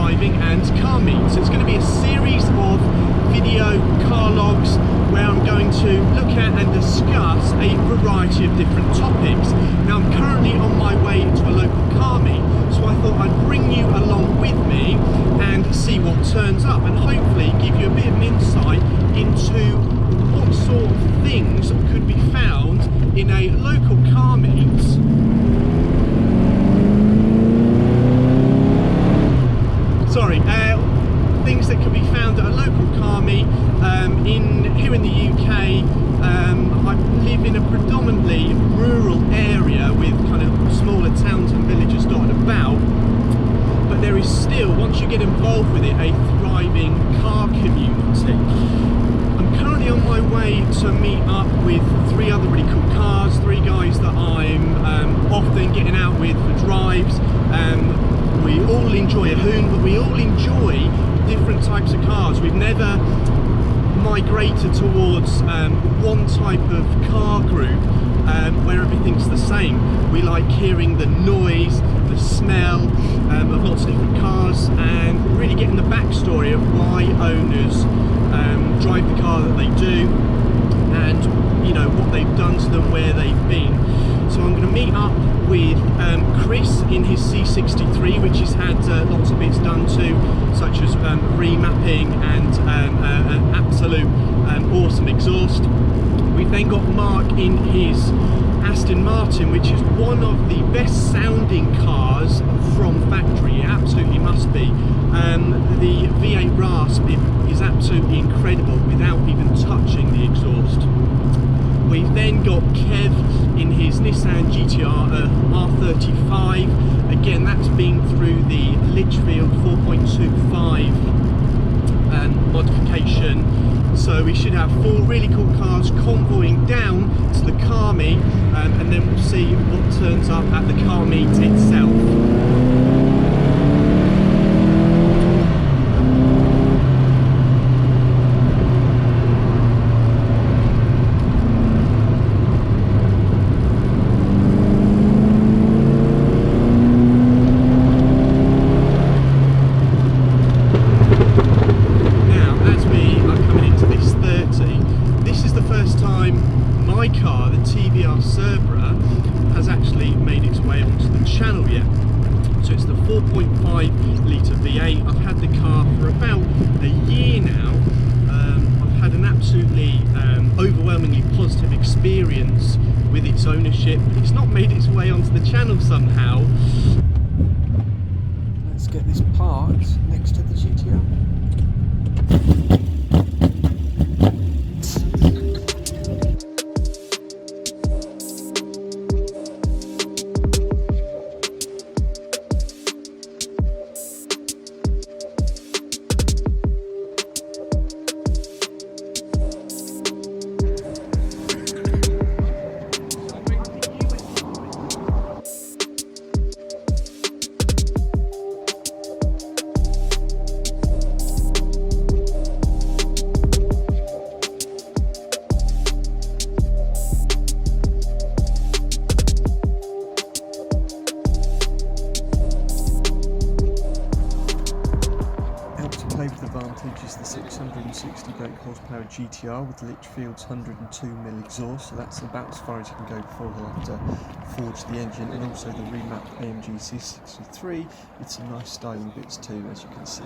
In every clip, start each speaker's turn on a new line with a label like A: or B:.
A: driving and car meets. So it's going to be a series of video car logs where I'm going to look at and discuss a variety of different topics. Now I'm currently on my way to a local car meet, so I thought I'd bring you along with me and see what turns up, and hopefully give you a bit of an insight into what sort of things could be found in a local car meet. Things that can be found at a local car meet here in the UK. I live in a predominantly rural area with kind of smaller towns and villages dotted about, but there is still, once you get involved with it, a thriving car community. I'm currently on my way to meet up with 3 other really cool cars, 3 guys that I'm often getting out with for drives. We all enjoy a hoon, but we all enjoy different types of cars. We've never migrated towards one type of car group where everything's the same. We like hearing the noise, the smell of lots of different cars, and really getting the backstory of why owners drive the car that they do, and you know what they've done to them, where they've been. So I'm going to meet up with Chris in his C63, which has had lots of bits done to, such as remapping and an absolute awesome exhaust. We've then got Mark in his Aston Martin, which is one of the best sounding cars from factory. It absolutely must be. The V8 Rasp is absolutely incredible without even touching the exhaust. We've then got Kev in his Nissan GTR R35. Again, that's been through the Litchfield 4.25 modification. So we should have 4 really cool cars convoying down to the car meet, and then we'll see what turns up at the car meet itself. My car, the TVR Cerbera, has actually made its way onto the channel yet. So it's the 4.5 litre V8. I've had the car for about a year now. I've had an absolutely overwhelmingly positive experience with its ownership, but it's not made its way onto the channel somehow.
B: Let's get this parked next to the GTR. Is the 660 brake horsepower GTR with Litchfield's 102mm exhaust, so that's about as far as you can go before he'll have to forge the engine, and also the remapped AMG C63 with some nice styling bits too, as you can see.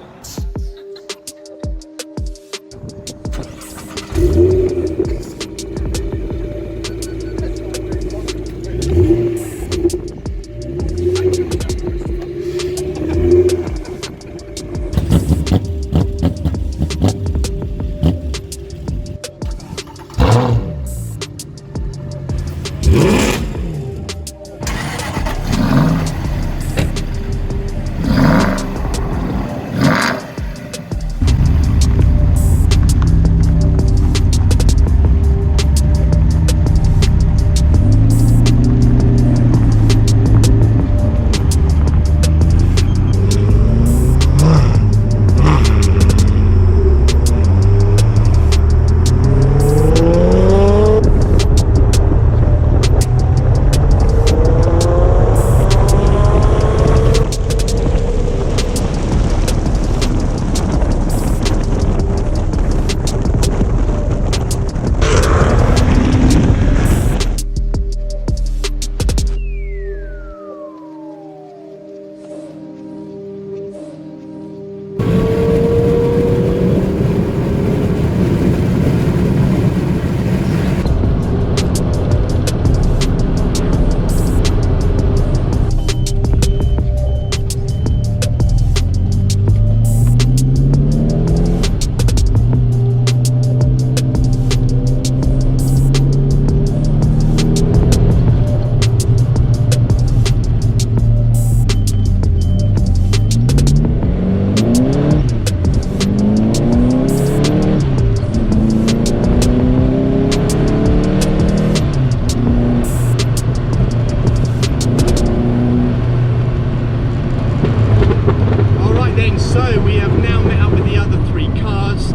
A: then, so we have now met up with the other 3 cars,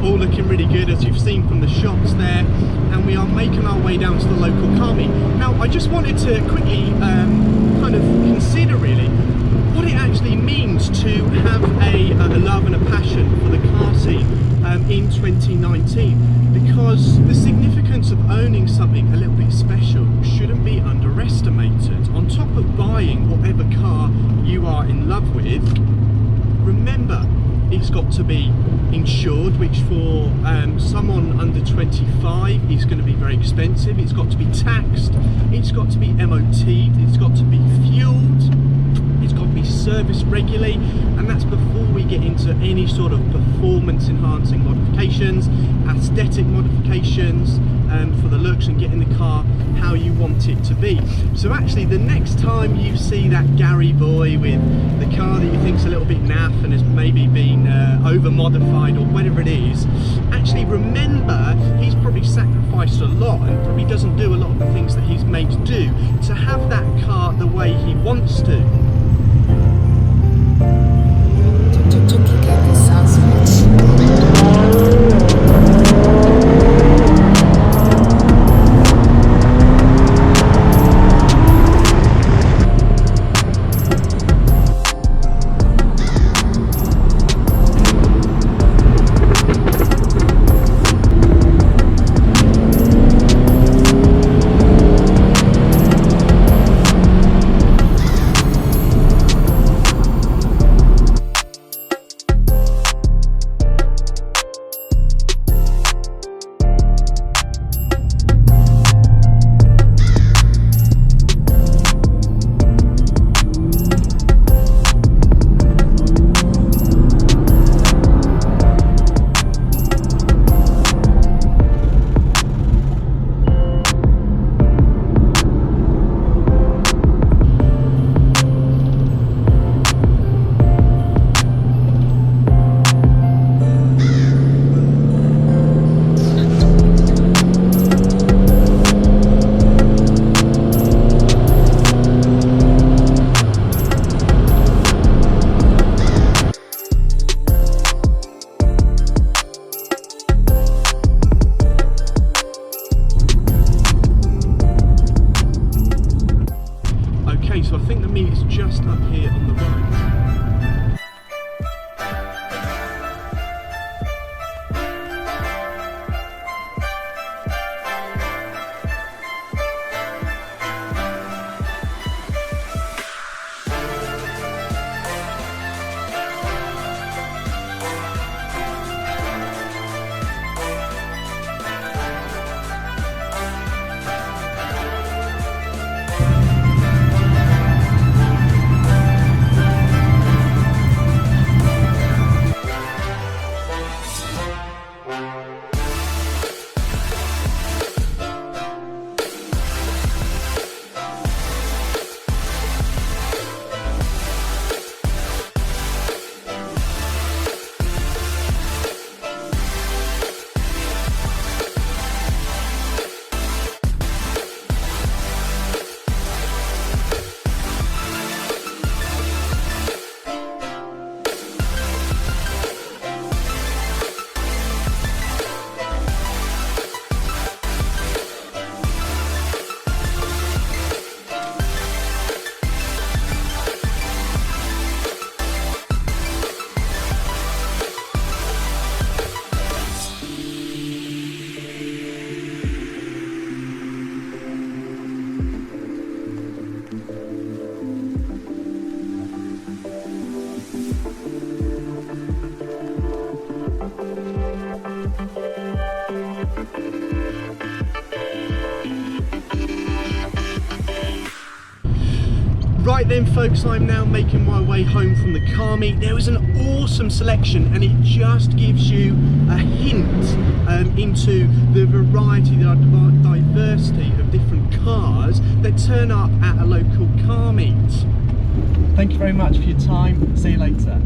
A: all looking really good as you've seen from the shots there, and we are making our way down to the local car meet. Now I just wanted to quickly kind of consider really what it actually means to have a love and a passion for the car scene in 2019, because the significance of owning something a little bit special shouldn't be underestimated. On top of buying whatever car you are in love with, remember it's got to be insured, which for someone under 25 is going to be very expensive. It's got to be taxed, it's got to be MOT'd, it's got to be fueled, it's got to be serviced regularly, and that's before we get into any sort of performance enhancing modifications, aesthetic modifications for the looks, and getting the car how you want it to be. So actually the next time you see that Gary boy with the car that you think's a little bit naff and has maybe been over modified or whatever it is, actually remember he's probably sacrificed a lot and probably doesn't do a lot of the things that he's made to do to have that car the way he wants to. So I think the meet is just up here on the right. Right then folks, I'm now making my way home from the car meet. There was an awesome selection and it just gives you a hint into the variety, the diversity of different cars that turn up at a local car meet. Thank you very much for your time. See you later.